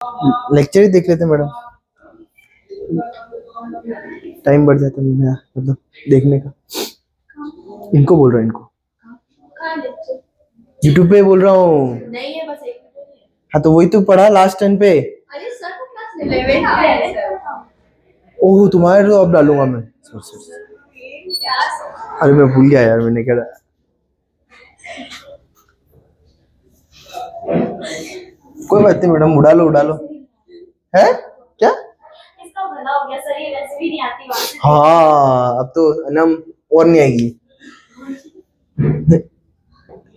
Lecture ही देख लेते madam, time बढ़ जाता है मेरा मतलब देखने का। इनको बोल रहा हूँ, इनको यूट्यूब पे बोल रहा हूँ। नहीं है, बस एक हाँ तो वही तो पढ़ा लास्ट टाइम पे। अरे सर को क्लास ले ले। ओह तुम्हारे तो अब डालूंगा मैं। अरे मैं भूल गया यार, मैंने क्या कोई बात नहीं मैडम, उड़ा लो उड़ा लो। है क्या? इसका भला हो गया सर, ये वैसे भी नहीं आती बात। हाँ अब तो नम और नहीं आएगी।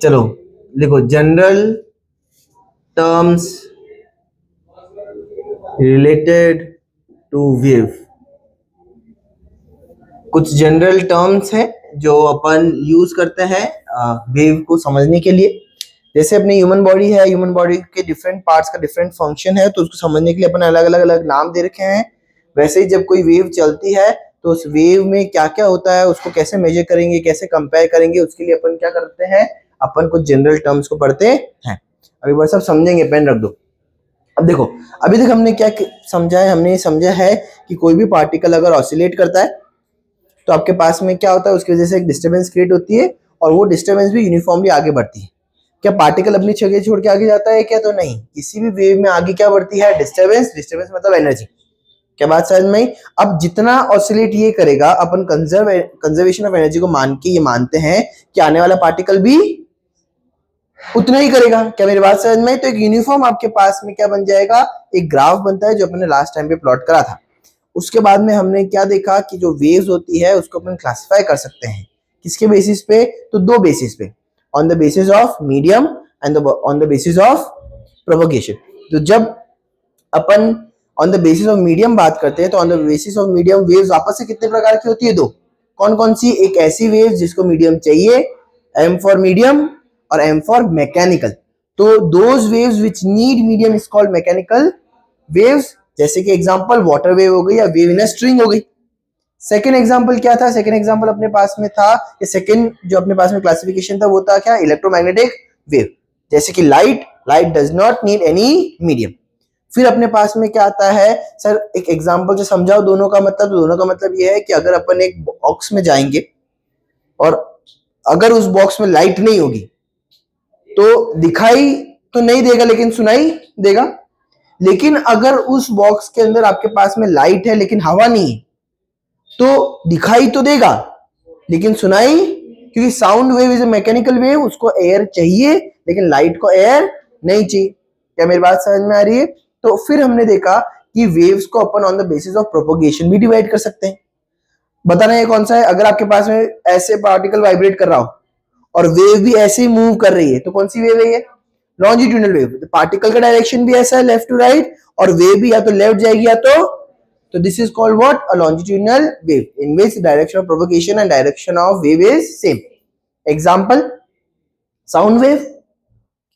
चलो लिखो, general terms related to wave. कुछ जनरल टर्म्स हैं जो अपन यूज करते हैं वेव को समझने के लिए। जैसे अपनी ह्यूमन बॉडी है, ह्यूमन बॉडी के डिफरेंट पार्ट्स का डिफरेंट फंक्शन है, तो उसको समझने के लिए अपन अलग अलग अलग नाम दे रखे हैं। वैसे ही जब कोई वेव चलती है तो उस वेव में क्या क्या होता है, उसको कैसे मेजर करेंगे, कैसे कंपेयर करेंगे, उसके लिए अपन क्या करते हैं, अपन कुछ जनरल टर्म्स को पढ़ते हैं। अभी बस सब समझेंगे, पेन रख दो। अब देखो, अभी तक हमने क्या समझा है, हमने समझा है कि कोई भी पार्टिकल अगर ऑसिलेट करता है तो आपके पास में क्या होता है, उसकी वजह से एक डिस्टर्बेंस क्रिएट होती है और वो डिस्टर्बेंस भी यूनिफॉर्मली आगे बढ़ती है। क्या पार्टिकल अपनी जगह छोड़ के आगे जाता है क्या? तो नहीं, किसी भी वेव में आगे क्या बढ़ती है, डिस्टर्बेंस। डिस्टर्बेंस मतलब एनर्जी। क्या बात समझ में आई? अब जितना ऑसिलेट ये करेगा, अपन कंजर्वेशन ऑफ एनर्जी को मान के ये मानते हैं कि आने वाला पार्टिकल भी उतना ही करेगा। क्या मेरी बात समझ में? तो एक यूनिफॉर्म आपके पास में क्या बन जाएगा, एक ग्राफ बनता है जो अपने लास्ट टाइम पे प्लॉट करा था। उसके बाद में हमने क्या देखा कि जो वेव्स होती है उसको अपन क्लासिफाई कर सकते हैं किसके बेसिस पे, तो दो बेसिस पे, on the basis of medium and on the basis of propagation. तो जब अपन on the basis of medium बात करते हैं तो on the basis of medium waves आपस से कितने प्रकार की होती है? दो। कौन कौन सी? एक ऐसी वेव जिसको मीडियम चाहिए, एम फॉर मीडियम, और एम फॉर मैकेनिकल। तो those waves which need medium is called mechanical waves. जैसे कि एग्जांपल वाटर वेव हो गई या वेव इन अ स्ट्रिंग हो गई। सेकंड एग्जांपल क्या था? सेकंड एग्जांपल अपने पास में था, ये सेकंड जो अपने पास में क्लासिफिकेशन था वो था क्या, इलेक्ट्रोमैग्नेटिक वेव। जैसे कि light does not need any medium. फिर अपने पास में क्या आता है, सर एक एग्जांपल से समझाओ दोनों का मतलब। दोनों का मतलब ये है कि अगर अपन एक बॉक्स में जाएंगे और अगर उस बॉक्स में लाइट नहीं होगी तो दिखाई तो नहीं देगा लेकिन सुनाई देगा। लेकिन अगर उस बॉक्स के अंदर आपके पास में लाइट है लेकिन हवा नहीं है तो दिखाई तो देगा लेकिन सुनाई, क्योंकि sound wave is a mechanical wave, उसको एयर चाहिए लेकिन लाइट को एयर नहीं चाहिए। क्या मेरी बात समझ में आ रही है? तो फिर हमने देखा कि वेव्स को अपन on the basis of propagation भी डिवाइड कर सकते हैं। बताना ये कौन सा है? अगर आपके पास में ऐसे पार्टिकल वाइब्रेट कर रहा हो और वेव भी ऐसे ही मूव कर रही है तो कौन सी वेव है ये? Longitudinal wave. पार्टिकल का डायरेक्शन भी ऐसा है, लेफ्ट टू राइट, और वेव भी या तो लेफ्ट जाएगी या तो this is called what, a longitudinal wave in which direction of propagation and direction of wave is same. Example sound wave.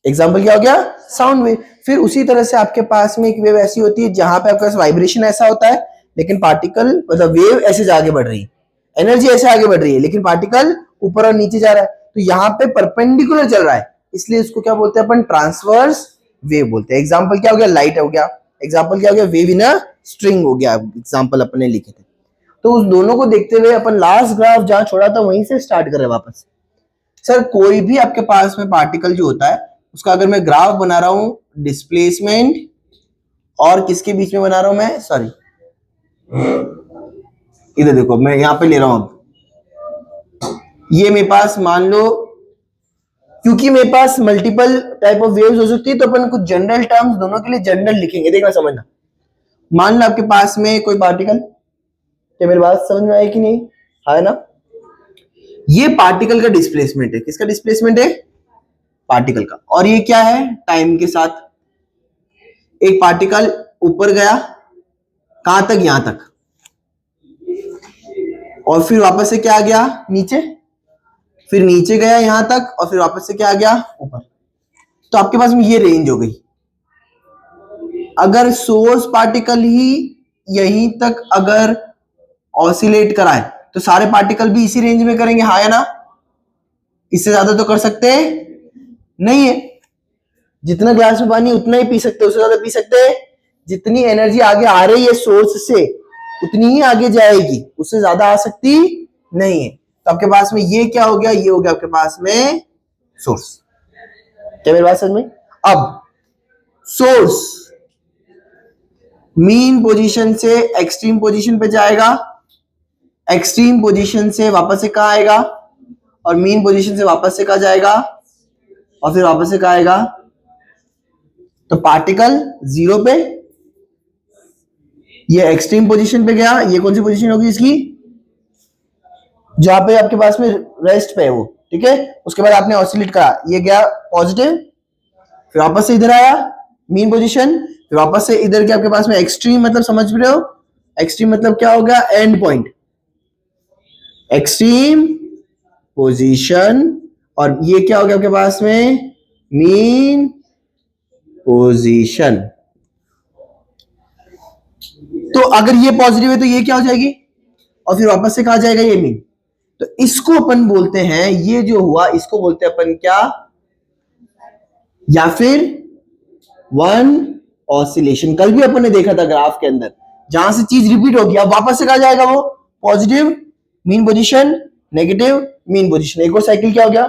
Example क्या हो गया? Sound wave. फिर उसी तरह से आपके पास में एक वेव ऐसी होती है जहां पे आपके पास वाइब्रेशन ऐसा होता है लेकिन पार्टिकल मतलब वेव ऐसे आगे बढ़ रही है, एनर्जी ऐसे आगे बढ़ रही है लेकिन पार्टिकल ऊपर और नीचे जा रहा है। तो यहाँ पे परपेंडिकुलर चल रहा है, इसलिए इसको क्या बोलते हैं अपन? ट्रांसवर्स वेव बोलते हैं। एग्जांपल क्या हो गया? लाइट हो गया। एग्जांपल क्या हो गया? वेव इन अ स्ट्रिंग हो गया। एग्जांपल अपने लिखे थे। तो उस दोनों को देखते हुए अपन लास्ट ग्राफ जहां छोड़ा था वहीं से स्टार्ट करें वापस। सर कोई भी आपके पास में पार्टिकल जो होता है उसका अगर मैं ग्राफ बना रहा हूं, डिस्प्लेसमेंट और किसके बीच में बना रहा हूं मैं, सॉरी इधर देखो, मैं यहां पे ले रहा हूं। ये मेरे पास मान लो, क्योंकि मेरे पास मल्टीपल टाइप ऑफ वेव्स हो सकती है तो अपन कुछ जनरल टर्म्स दोनों के लिए जनरल लिखेंगे। देखना समझना। मान लो आपके पास में कोई पार्टिकल, क्या मेरी बात समझ में आई कि नहीं? है ना? ये पार्टिकल का डिस्प्लेसमेंट है। किसका डिस्प्लेसमेंट है? पार्टिकल का। और ये क्या है? टाइम के साथ एक पार्टिकल ऊपर गया, कहां तक? यहां तक, और फिर वापस से क्या आ गया? नीचे। फिर नीचे गया यहां तक और फिर वापस से क्या आ गया? ऊपर। तो आपके पास में ये रेंज हो गई। अगर सोर्स पार्टिकल ही यहीं तक अगर ऑसिलेट कराए तो सारे पार्टिकल भी इसी रेंज में करेंगे, हाँ या ना? इससे ज्यादा तो कर सकते नहीं है। जितना ग्लास में पानी उतना ही पी सकते, उससे ज्यादा पी सकते जितनी एनर्जी आगे आ रही है सोर्स से उतनी ही आगे जाएगी, उससे ज्यादा आ सकती नहीं है। तो आपके पास में ये क्या हो गया, ये हो गया आपके पास में सोर्स। क्या मेरी बात समझ में? अब सोर्स मीन पोजीशन से एक्सट्रीम पोजीशन पे जाएगा, एक्सट्रीम पोजीशन से वापस से कहा आएगा, और मीन पोजीशन से वापस से कहा जाएगा, और फिर वापस से कहा आएगा। तो पार्टिकल जीरो पे, ये एक्सट्रीम पोजीशन पे गया, ये कौन सी पोजीशन होगी इसकी, जहां पे आपके पास में रेस्ट पे है वो, ठीक है। उसके बाद आपने ऑसिलेट करा, ये गया पॉजिटिव, फिर वापस से इधर आया मीन पोजीशन, फिर वापस से इधर के आपके पास में एक्सट्रीम, मतलब समझ रहे हो, एक्सट्रीम मतलब क्या हो गया, एंड पॉइंट, एक्सट्रीम पोजीशन, और ये क्या हो गया आपके पास में, मीन पोजीशन। तो अगर ये पॉजिटिव है तो ये क्या हो जाएगी, और फिर वापस से कहा जाएगा ये मीन। तो इसको अपन बोलते हैं, ये जो हुआ इसको बोलते हैं अपन क्या, या फिर वन ऑसिलेशन। कल भी अपन ने देखा था ग्राफ के अंदर, जहां से चीज रिपीट होगी, अब वापस से कहा जाएगा वो positive mean position, negative mean position. एक और साइकिल क्या हो गया,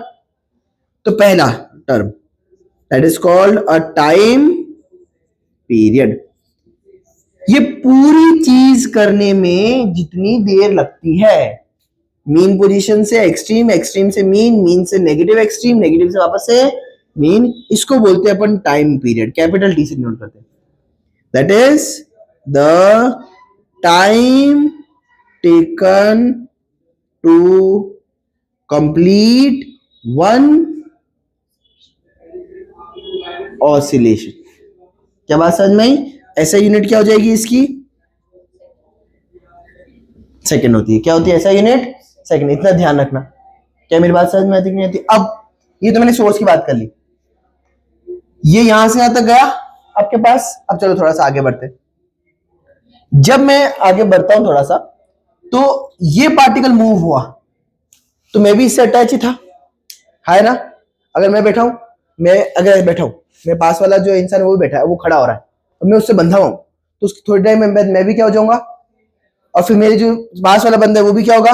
तो पहला term that is called a time period. ये पूरी चीज करने में जितनी देर लगती है, मीन पोजीशन से एक्सट्रीम, एक्सट्रीम से मीन, मीन से नेगेटिव एक्सट्रीम, नेगेटिव से वापस से मीन, इसको बोलते हैं अपन टाइम पीरियड, कैपिटल टी से नोट करते हैं। That is the time taken to complete one oscillation. क्या बात समझ में आई? ऐसा यूनिट क्या हो जाएगी इसकी, सेकंड होती है। क्या होती है ऐसा यूनिट, सेकंड। इतना ध्यान रखना। क्या मेरी बात समझ में आती कि नहीं आती? अब ये तो मैंने सोर्स की बात कर ली, ये यहां से यहां तक गया आपके पास। अब चलो थोड़ा सा आगे बढ़ते। जब मैं आगे बढ़ता हूं थोड़ा सा, तो ये पार्टिकल मूव हुआ तो मैं भी इससे अटैच ही था, है ना। अगर मैं बैठा हूं, मेरे पास वाला जो इंसान वो भी बैठा है, वो खड़ा हो रहा है और मैं उससे बंधा हुआ हूं, तो उसकी थोड़ी टाइम में मैं भी क्या हो जाऊंगा, और फिर मेरे जो पास वाला बंदा है वो भी क्या होगा,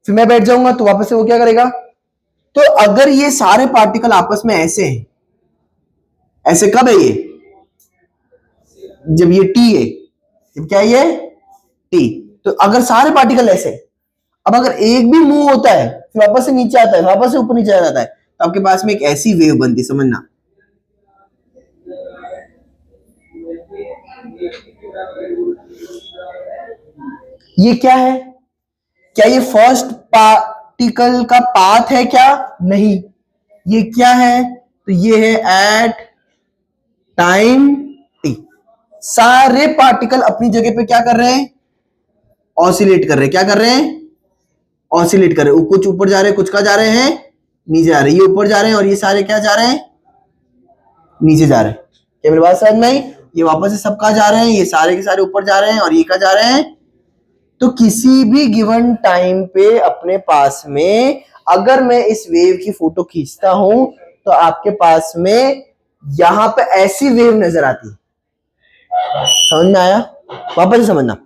फिर मैं बैठ जाऊंगा, तो वापस से वो क्या करेगा। तो अगर ये सारे पार्टिकल आपस में ऐसे हैं, ऐसे कब है ये, जब ये टी है, जब क्या है ये टी। तो अगर सारे पार्टिकल ऐसे, अब अगर एक भी मूव होता है फिर वापस से नीचे आता है, वापस से ऊपर नीचे आ जाता है, तो आपके पास में एक ऐसी वेव बनती, समझना। ये क्या है, क्या ये फर्स्ट पार्टिकल का पाथ है क्या, नहीं। ये क्या है, तो ये है एट टाइम टी। सारे पार्टिकल अपनी जगह पे क्या कर रहे हैं, ऑसिलेट कर रहे हैं। क्या कर रहे हैं, ऑसिलेट कर रहे हैं। कुछ ऊपर जा रहे हैं, कुछ कहाँ जा रहे हैं, नीचे जा रहे हैं। ये ऊपर जा रहे हैं और ये सारे क्या जा रहे हैं, नीचे जा रहे हैं। क्या मेरी बात समझ में आई? ये वापस से सब कहाँ जा रहे हैं, ये सारे के सारे ऊपर जा रहे हैं और ये कहाँ जा रहे हैं। तो किसी भी गिवन टाइम पे अपने पास में अगर मैं इस वेव की फोटो खींचता हूं तो आपके पास में यहां पे ऐसी वेव नजर आती है। समझ में आया? वापस से समझना।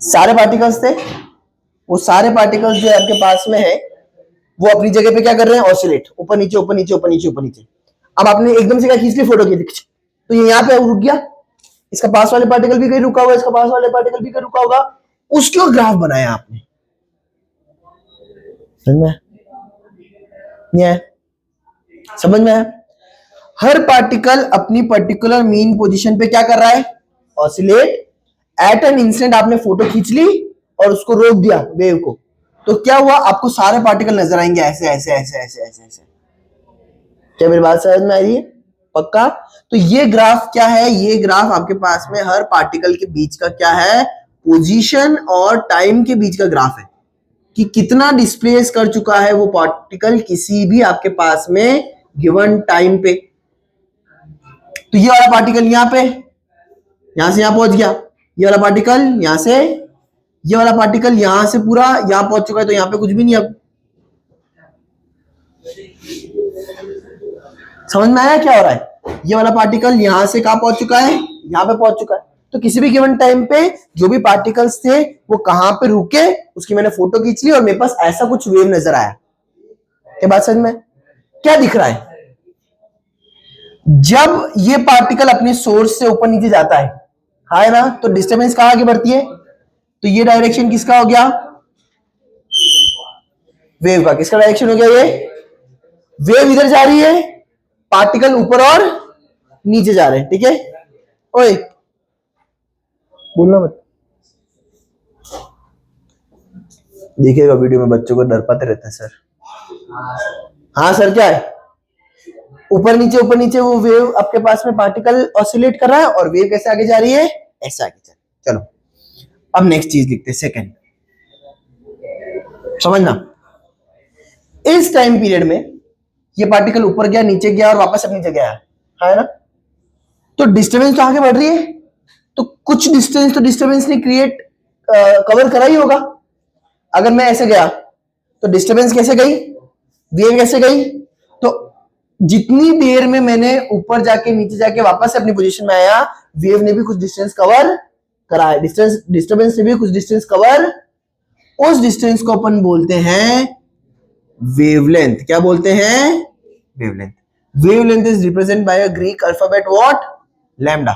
सारे पार्टिकल्स थे, वो सारे पार्टिकल्स जो आपके पास में है वो अपनी जगह पे क्या कर रहे हैं, ऑसिलेट, ऊपर नीचे ऊपर नीचे ऊपर नीचे ऊपर नीचे। अब आपने एकदम से क्या खींच ली फोटो की, तो ये यहाँ पे रुक गया, इसका पास वाले पार्टिकल भी कहीं रुका होगा, इसका पास वाले पार्टिकल भी कहीं रुका होगा, उसको ग्राफ बनाया आपने। समझ में आया? हर पार्टिकल अपनी पर्टिकुलर मीन पोजीशन पे क्या कर रहा है, ऑसिलेट। एट एन इंस्टेंट आपने फोटो खींच ली और उसको रोक दिया वेव को, तो क्या हुआ, आपको सारे पार्टिकल नजर आएंगे ऐसे ऐसे ऐसे ऐसे ऐसे ऐसे। क्या मेरी बात समझ में आ रही है? पक्का? तो ये ग्राफ क्या है, ये ग्राफ आपके पास में हर पार्टिकल के बीच का क्या है, पोजीशन और टाइम के बीच का ग्राफ है, कि कितना डिस्प्लेस कर चुका है वो पार्टिकल किसी भी आपके पास में गिवन टाइम पे। तो ये वाला पार्टिकल यहां पे, यहां से यहां पहुंच गया, ये वाला पार्टिकल यहां से, ये वाला पार्टिकल यहां से पूरा यहां पहुंच चुका है, तो यहां पे कुछ भी नहीं। अब समझ में आया क्या हो रहा है? ये वाला पार्टिकल यहां से कहां पहुंच चुका है, यहाँ पे पहुंच चुका है। तो किसी भी गिवन टाइम पे जो भी पार्टिकल्स थे वो कहां पे रुके, उसकी मैंने फोटो खींच ली और मेरे पास ऐसा कुछ वेव नजर आया। क्या बात समझ में? क्या दिख रहा है? जब ये पार्टिकल अपने सोर्स से ऊपर नीचे जाता है ना, तो डिस्टर्बेंस कहां आगे बढ़ती है? तो ये डायरेक्शन किसका हो गया? वेव का। किसका डायरेक्शन हो गया? ये वेव इधर जा रही है, पार्टिकल ऊपर और नीचे जा रहे हैं। ठीक है, ओए बोलना मत। देखिएगा वीडियो में बच्चों को डर पाते रहते हैं सर। हाँ सर, क्या है? ऊपर नीचे वो वेव आपके पास में पार्टिकल ऑसिलेट कर रहा है और वेव कैसे आगे जा रही है? ऐसे आगे जा रही है। चलो अब नेक्स्ट चीज लिखते हैं, सेकंड। समझना, इस टाइम पीरियड में ये पार्टिकल ऊपर गया, नीचे गया और वापस अपनी जगह आया, है ना? तो डिस्टर्बेंस तो आगे बढ़ रही है, तो कुछ डिस्टेंस तो डिस्टर्बेंस ने क्रिएट कवर करा ही होगा। अगर मैं ऐसे गया तो डिस्टर्बेंस कैसे गई? वेव कैसे गई? तो जितनी देर में मैंने ऊपर जाके नीचे जाके वापस अपनी पोजीशन में आया, वेव ने भी कुछ डिस्टेंस कवर करा है, डिस्टर्बेंस ने भी कुछ डिस्टेंस कवर। उस डिस्टेंस को अपन बोलते हैं वेवलेंथ। क्या बोलते हैं? Wavelength. Wavelength is represent by a Greek alphabet what? Lambda.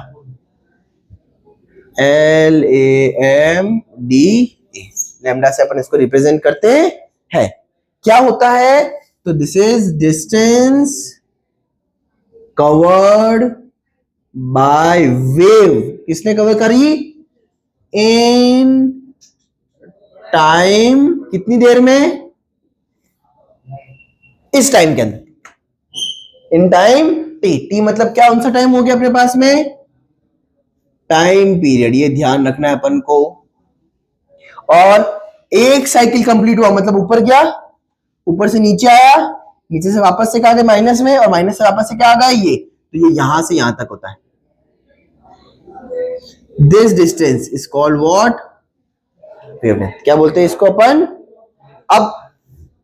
LAMDA। Lambda से अपन इसको रिप्रेजेंट करते हैं। क्या होता है? तो this is distance covered by wave. किसने कवर करी? In time. कितनी देर में? इस टाइम के अंदर। इन टाइम टी मतलब क्या? कौन सा टाइम हो गया अपने पास में? Time period. ये ध्यान रखना है अपन को। और एक साइकिल कंप्लीट हुआ मतलब ऊपर गया, ऊपर से नीचे आया, नीचे से वापस से कहा गया माइनस में, और माइनस से वापस से क्या आ गया? ये। तो ये यहां से यहां तक होता है। This distance is called what? Wavelength. क्या बोलते हैं इसको अपन? अब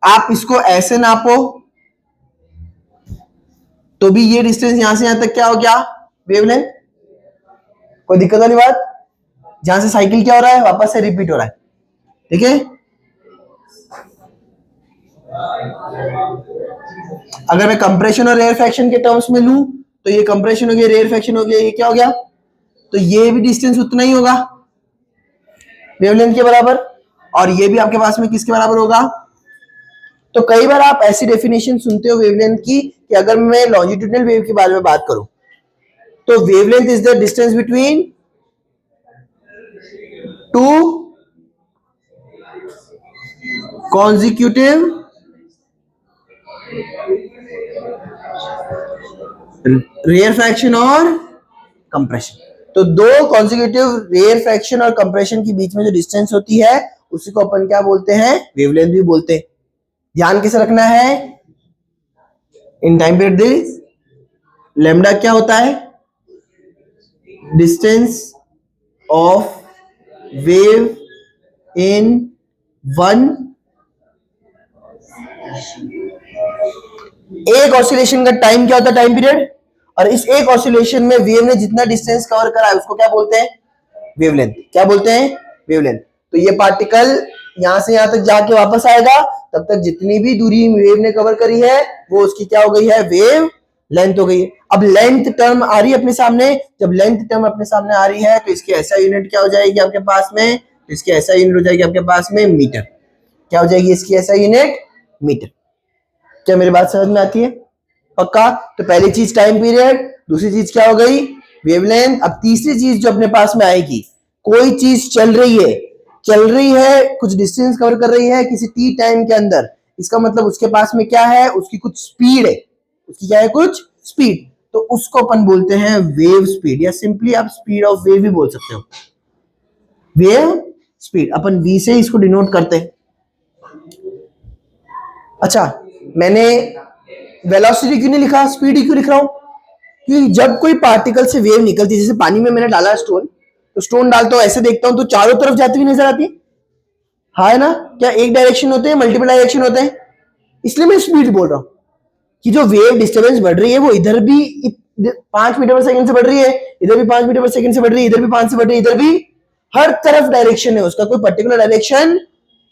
आप इसको ऐसे नापो तो भी ये डिस्टेंस यहां से यहां तक क्या हो गया? वेवलेंथ। कोई दिक्कत वाली बात? जहां से साइकिल क्या हो रहा है? वापस से रिपीट हो रहा है। ठीक है, अगर मैं कंप्रेशन और रेयरफैक्शन के टर्म्स में लूं तो ये कंप्रेशन हो गया, रेयरफैक्शन हो गया, ये क्या हो गया? तो ये भी डिस्टेंस उतना ही होगा वेवलेंथ के बराबर, और ये भी आपके पास में किसके बराबर होगा? तो कई बार आप ऐसी डेफिनेशन सुनते हो वेवलेंथ की कि अगर मैं लॉन्जिट्यूडनल वेव के बारे में बात करूं तो wavelength is the distance between two consecutive rarefaction और कंप्रेशन। तो दो कॉन्जिक्यूटिव रेयरफैक्शन और कंप्रेशन के बीच में जो डिस्टेंस होती है उसी को अपन क्या बोलते हैं? वेवलेंथ भी बोलते हैं। ध्यान किसे रखना है? In time period this lambda क्या होता है? Distance of wave in one. एक ऑसिलेशन का टाइम क्या होता है? Time period. और इस एक ऑसिलेशन में वेव ने जितना डिस्टेंस कवर करा है उसको क्या बोलते हैं? वेवलेंथ। क्या बोलते हैं? वेवलेंथ। तो ये पार्टिकल यहां से यहां तक जाके वापस आएगा, तब तक जितनी भी दूरी वेव ने कवर करी है वो उसकी क्या हो गई है? वेव लेंथ हो गई है। अब लेंथ टर्म आ रही है अपने सामने। जब लेंथ टर्म अपने सामने आ रही है तो इसकी ऐसा यूनिट क्या हो जाएगी आपके पास में? इसकी ऐसा यूनिट हो जाएगी आपके पास में मीटर। क्या हो जाएगी इसकी ऐसा यूनिट? मीटर। क्या मेरी बात समझ में आती है? पक्का? तो पहली चीज टाइम पीरियड, दूसरी चीज क्या हो गई? वेवलेंथ। अब तीसरी चीज जो अपने पास में आएगी, कोई चीज चल रही है, कुछ डिस्टेंस कवर कर रही है किसी टी टाइम के अंदर, इसका मतलब उसके पास में क्या है? उसकी कुछ स्पीड है। उसकी क्या है? कुछ स्पीड। तो उसको अपन बोलते हैं वेव स्पीड, या सिंपली आप स्पीड ऑफ वेव भी बोल सकते हो। वेव स्पीड अपन v से इसको डिनोट करते हैं। अच्छा, मैंने वेलोसिटी क्यों नहीं लिखा, स्पीड ही क्यों लिख रहा हूं? क्योंकि जब कोई पार्टिकल से वेव निकलती है, जैसे पानी में मैंने डाला स्टोन, तो स्टोन डालता हूं, ऐसे देखता हूं तो चारों तरफ जाती हुई नजर आती है, हाँ है ना? क्या एक डायरेक्शन होते हैं? मल्टीपल डायरेक्शन होते हैं। इसलिए मैं स्पीड बोल रहा हूं कि जो वेव डिस्टर्बेंस बढ़ रही है वो इधर भी 5 मीटर पर सेकंड से बढ़ रही है, इधर भी 5 मीटर पर सेकंड से बढ़ रही है, इधर भी 5 से बढ़ रही है, इधर भी, हर तरफ डायरेक्शन है उसका, कोई पर्टिकुलर डायरेक्शन,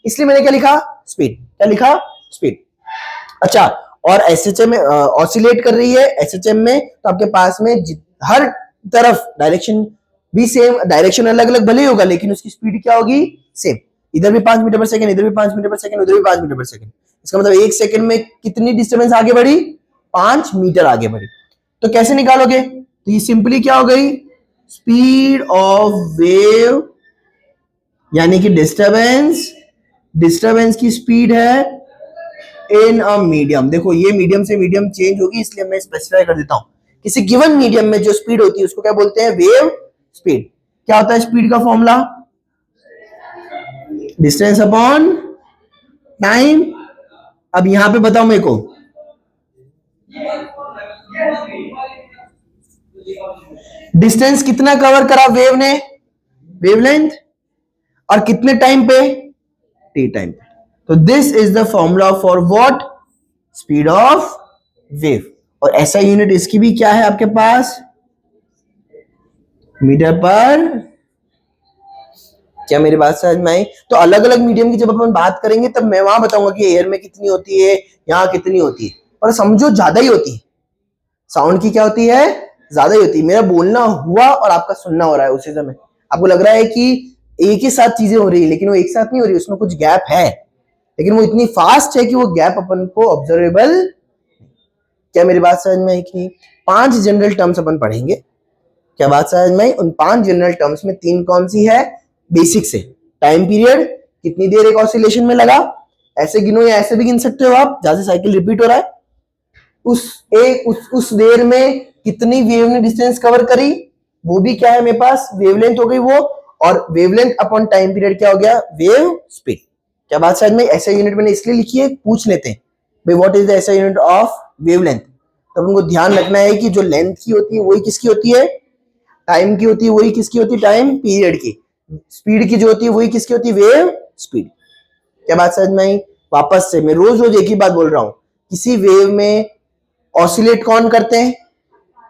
इसलिए मैंने क्या लिखा, स्पीड। क्या लिखा, स्पीड। अच्छा, और एसएचएम में ऑसिलेट कर रही है, एसएचएम में तो आपके पास में हर तरफ डायरेक्शन भी सेम, डायरेक्शन अलग अलग भले ही होगा लेकिन उसकी स्पीड क्या होगी, सेम। इधर भी 5 मीटर पर सेकंड, इधर भी 5 मीटर पर सेकंड, उधर भी 5 मीटर पर सेकंड। इसका मतलब एक सेकंड में कितनी डिस्टेंस आगे बढ़ी, 5 मीटर आगे बढ़ी। तो कैसे निकालोगे, तो ये सिंपली क्या हो गई, स्पीड ऑफ वेव यानी कि डिस्टरबेंस की स्पीड है इन अ मीडियम। देखो ये मीडियम से मीडियम चेंज होगी, इसलिए मैं स्पेसिफाई कर देता हूं। किसी गिवन मीडियम में जो स्पीड होती है उसको क्या बोलते हैं, वेव स्पीड। क्या होता है स्पीड का फॉर्मूला, डिस्टेंस अपॉन टाइम। अब यहां पे बताओ मेरे को, डिस्टेंस कितना कवर करा वेव ने, वेवलेंथ, और कितने टाइम पे, टी टाइम पे। तो this is the formula for what, speed of wave. और ऐसा यूनिट इसकी भी क्या है आपके पास, मीटर पर। क्या मेरी बात समझ में आई? तो अलग अलग मीडियम की जब अपन बात करेंगे तब मैं वहां बताऊंगा कि एयर में कितनी होती है, यहां कितनी होती है, पर समझो ज्यादा ही होती है, साउंड की क्या होती है, ज्यादा ही होती है। मेरा बोलना हुआ और आपका सुनना हो रहा है उसी समय, आपको लग रहा है कि एक ही साथ चीजें हो रही है, लेकिन वो एक साथ नहीं हो रही, उसमें कुछ गैप है, लेकिन वो इतनी फास्ट है कि वो गैप अपन को ऑब्जर्वेबल। क्या मेरी बात समझ में आई कि नहीं? 5 जनरल टर्म्स अपन पढ़ेंगे, क्या बात समझ में आई? उन 5 जनरल टर्म्स में 3 कौन सी है, बेसिक से, टाइम पीरियड, कितनी देर एक ऑसिलेशन में लगा, ऐसे गिनो या ऐसे भी गिन सकते हो आप, जहां से साइकिल रिपीट हो रहा है, उस देर में कितनी वेव ने डिस्टेंस कवर करी, वो भी क्या है मेरे पास, वेवलेंथ हो गई वो, और वेवलेंथ अपॉन टाइम पीरियड क्या हो गया, वेव स्पीड। क्या बात समझ में? ऐसा यूनिट मैंने इसलिए लिखी है, पूछ लेते हैं भाई व्हाट इज द ऐसा यूनिट ऑफ वेवलेंथ। तो अपन को ध्यान रखना है कि जो लेंथ की होती है वही किसकी होती है, टाइम की होती है, वही किसकी होती है, टाइम पीरियड की। स्पीड की जो होती है वही किसकी होती है, वेव स्पीड। क्या बात समझ में आई? वापस से मैं रोज रोज एक ही बात बोल रहा हूं, किसी वेव में ऑसिलेट कौन करते हैं,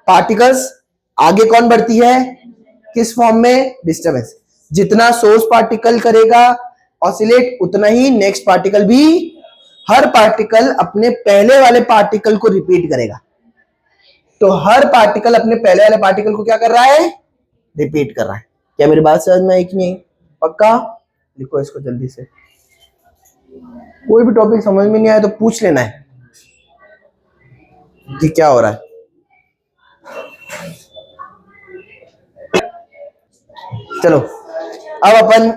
पार्टिकल्स। आगे कौन बढ़ती है, किस फॉर्म में, डिस्टर्बेंस। जितना सोर्स पार्टिकल करेगा ऑसिलेट, उतना ही नेक्स्ट पार्टिकल भी, हर पार्टिकल अपने पहले वाले पार्टिकल को रिपीट करेगा। तो हर पार्टिकल अपने पहले वाले पार्टिकल को क्या कर रहा है, रिपीट कर रहा है। क्या मेरी बात समझ में आई कि नहीं? पक्का लिखो इसको जल्दी से। कोई भी टॉपिक समझ में नहीं आया तो पूछ लेना है कि क्या हो रहा है। चलो अब अपन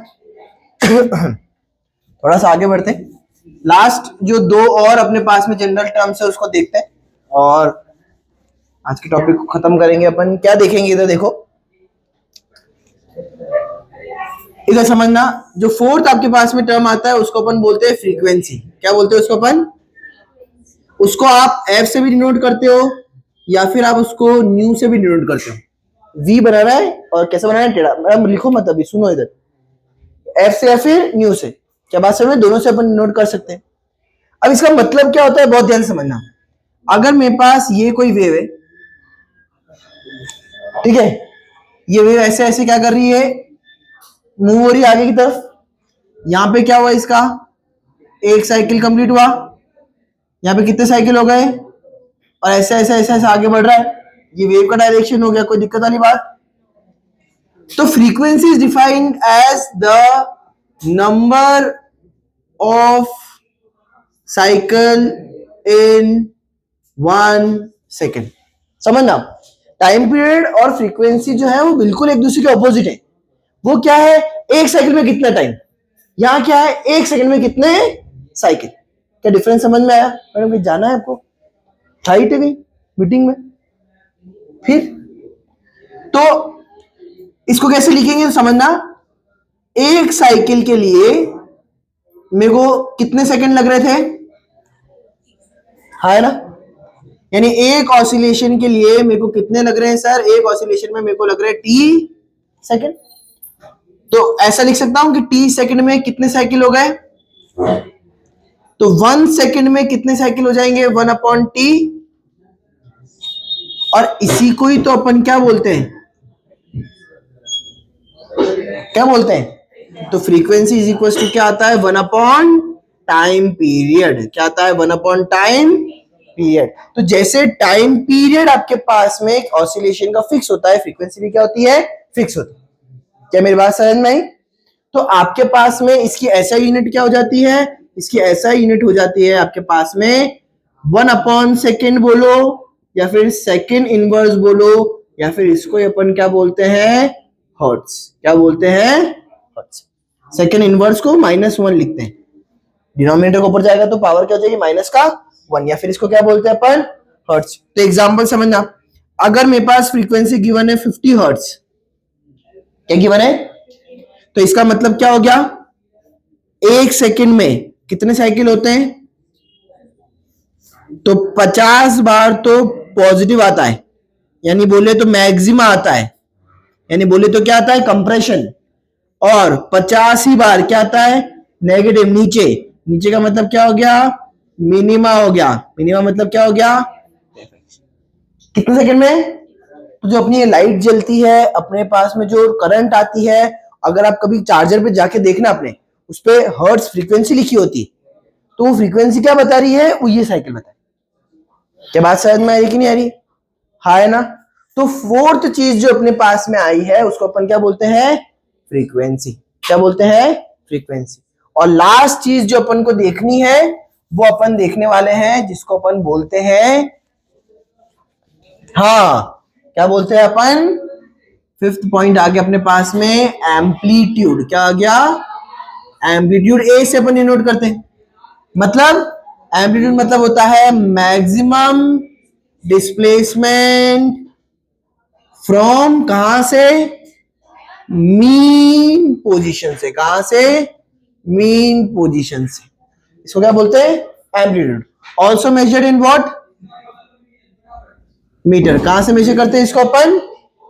थोड़ा सा आगे बढ़ते हैं, लास्ट जो 2 और अपने पास में जनरल टर्म्स है उसको देखते हैं और आज के टॉपिक को खत्म करेंगे। अपन क्या देखेंगे, इधर देखो, इधर समझना, जो 4th आपके पास में टर्म आता है उसको अपन बोलते हैं फ्रीक्वेंसी। क्या बोलते हैं उसको अपन, उसको आप एफ से भी डिनोट करते हो या फिर आप उसको न्यू से भी डिनोट करते हो। वी बनाना है और कैसे बनाना है, टेढ़ा। मैडम लिखो मत अभी, सुनो इधर, एफ से या फिर न्यू से। क्या बात समझ में? दोनों से अपन नोट कर सकते हैं। अब इसका मतलब क्या होता है, बहुत ध्यान से समझना। अगर मेरे पास ये कोई वेव है, ठीक है, ये वेव ऐसे ऐसे क्या कर रही है, मूव हो रही है आगे की तरफ। यहां पे क्या हुआ, इसका एक साइकिल कंप्लीट हुआ, यहाँ पे कितने साइकिल हो गए, और ऐसे ऐसे ऐसे ऐसे आगे बढ़ रहा है। ये वेव का डायरेक्शन हो गया, कोई दिक्कत वाली बात। तो frequency is defined as the number of cycle in 1 second. समझना, टाइम पीरियड और फ्रीक्वेंसी जो है वो बिल्कुल एक दूसरे के ऑपोजिट है। वो क्या है, एक सेकंड में कितना टाइम, यहां क्या है, एक सेकंड में कितने साइकिल। क्या डिफरेंस समझ में आया? मैडम कहीं जाना है आपको, हाइट है कहीं मीटिंग में? फिर तो इसको कैसे लिखेंगे तो समझना, एक साइकिल के लिए मेरे को कितने सेकंड लग रहे थे, है ना, यानी एक ऑसिलेशन के लिए मेरे को कितने लग रहे हैं सर, एक ऑसिलेशन में मेरे को लग रहे हैं टी सेकंड। तो ऐसा लिख सकता हूं कि टी सेकंड में कितने साइकिल हो गए, तो 1 सेकंड में कितने साइकिल हो जाएंगे, 1/t। और इसी को ही तो अपन क्या बोलते हैं, क्या बोलते हैं? तो फ्रीक्वेंसी इज इक्वल टू क्या आता है? 1 अपॉन टाइम पीरियड। क्या आता है? 1 अपॉन टाइम पीरियड। तो जैसे टाइम पीरियड आपके पास में एक ऑसिलेशन का फिक्स होता है, फ्रीक्वेंसी भी क्या होती है? फिक्स होती है। क्या मेरी बात समझ में आई? तो आपके पास में इसकी ऐसा यूनिट क्या हो जाती है? इसकी ऐसा यूनिट हो जाती है आपके पास में 1 अपॉन सेकेंड बोलो, या फिर सेकेंड इनवर्स बोलो, या फिर इसको अपन क्या बोलते हैं? हर्ट्ज। क्या बोलते हैं? हर्ट्ज। सेकेंड इनवर्स को -1 लिखते हैं, डिनोमिनेटर को ऊपर जाएगा तो पावर क्या हो जाएगी? -1, या फिर इसको क्या बोलते हैं अपन? हर्ट्ज। तो एग्जांपल समझना, अगर मेरे पास फ्रीक्वेंसी गिवन है 50 हर्ट्ज, क्या गिवन है? तो इसका मतलब क्या हो गया? एक सेकंड में कितने साइकिल होते हैं? तो 50 बार तो पॉजिटिव आता है, यानी बोले तो मैक्सिमा आता है, यानी बोले तो क्या आता है? कंप्रेशन। और 50 ही बार क्या आता है? नेगेटिव, नीचे। नीचे का मतलब क्या हो गया? मिनिमा हो गया। मिनिमा मतलब क्या हो गया? कितने सेकंड में? तो जो अपनी लाइट जलती है, अपने पास में जो करंट आती है, अगर आप कभी चार्जर पे जाके देखना, अपने उस पे हर्ट्ज फ्रीक्वेंसी लिखी होती, तो वो फ्रीक्वेंसी क्या बता रही है? वो ये साइकिल बता रही है। क्या बात समझ में आ रही कि नहीं आ रही? हाँ है ना? तो फोर्थ चीज जो अपने पास में आई है उसको अपन क्या बोलते हैं? फ्रीक्वेंसी। क्या बोलते हैं? फ्रीक्वेंसी। और लास्ट चीज जो अपन को देखनी है वो अपन देखने वाले हैं, जिसको अपन बोलते हैं, हाँ क्या बोलते हैं अपन? फिफ्थ पॉइंट आ गया अपने पास में, एम्पलीट्यूड। क्या आ गया? एम्पलीट्यूड। ए से अपन नोट करते हैं, मतलब एम्पलीट्यूड मतलब होता है मैक्सिमम डिस्प्लेसमेंट फ्रॉम, कहां से? मीन पोजीशन से। कहां से? मीन पोजीशन से। इसको क्या बोलते हैं? Amplitude. Also measured in what? Metre. कहां से मेजर करते हैं इसको अपन?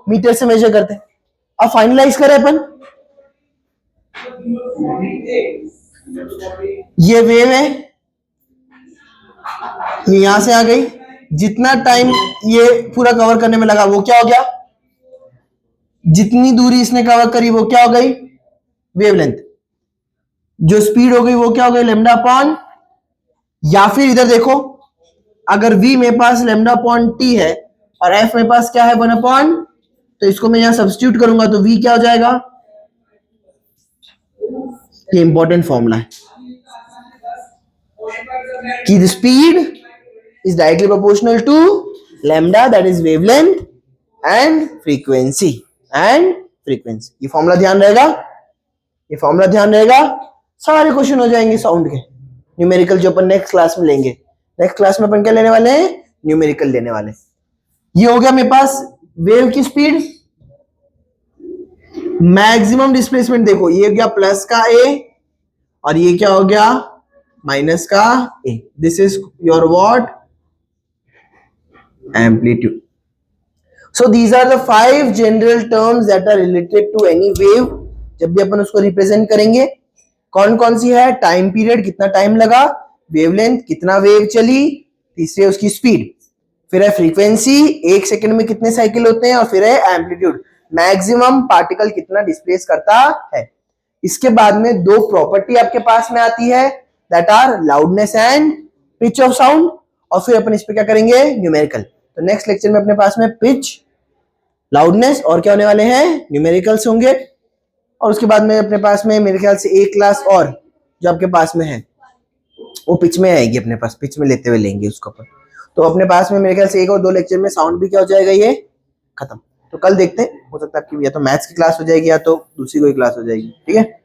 मीटर से मेजर करते हैं। अब फाइनलाइज करें अपन, ये वेव है, ये यहां से आ गई, जितना टाइम ये पूरा कवर करने में लगा वो क्या हो गया? जितनी दूरी इसने कवर करी वो क्या हो गई? वेवलेंथ। जो स्पीड हो गई वो क्या हो गई? लैम्डा अपॉन, या फिर इधर देखो, अगर v मेरे पास लैम्डा अपॉन t है और f मेरे पास क्या है? 1 अपॉन, तो इसको मैं यहां सब्स्टिट्यूट करूंगा तो v क्या हो जाएगा? ये इंपॉर्टेंट फॉर्मूला है कि the speed is directly proportional to lambda, that is wavelength, and frequency. ये फॉर्मूला ध्यान रहेगा, ये फॉर्मूला ध्यान रहेगा। सारे क्वेश्चन हो जाएंगे साउंड के, न्यूमेरिकल, जो अपन नेक्स्ट क्लास में लेंगे। नेक्स्ट क्लास में अपन क्या लेने वाले हैं? न्यूमेरिकल लेने वाले। ये हो गया मेरे पास वेव की स्पीड। मैक्सिमम डिस्प्लेसमेंट देखो, ये हो गया प्लस का ए और ये क्या हो गया? माइनस का A. This is your what? Amplitude. So these are the 5 general terms that are related to any wave। जब भी अपन उसको रिप्रेजेंट करेंगे, कौन कौन सी है? टाइम पीरियड, कितना टाइम लगा, वेवलेंथ, कितना वेव चली, तीसरे उसकी स्पीड, फिर है फ्रीक्वेंसी, एक सेकंड में कितने साइकिल होते हैं, और फिर है एम्पलीट्यूड, मैक्सिमम पार्टिकल कितना डिस्प्लेस करता है। इसके बाद में 2 प्रॉपर्टी आपके पास में आती है, that are loudness and pitch of sound, और फिर अपन इस पे क्या करेंगे? न्यूमेरिकल। तो नेक्स्ट लेक्चर में अपने पास में पिच, लाउडनेस और क्या होने वाले हैं? न्यूमेरिकल्स होंगे। और उसके बाद में अपने पास में मेरे ख्याल से एक क्लास और जो आपके पास में है वो पिच में आएगी, अपने पास पिच में लेते हुए लेंगे उसको अपन। तो अपने पास में मेरे ख्याल से 1 और 2 लेक्चर में साउंड भी क्या हो जाएगा? ये खत्म। तो कल देखते हैं, हो सकता है आपकी या तो मैथ्स की क्लास हो जाएगी या तो दूसरी कोई क्लास हो जाएगी। ठीक है।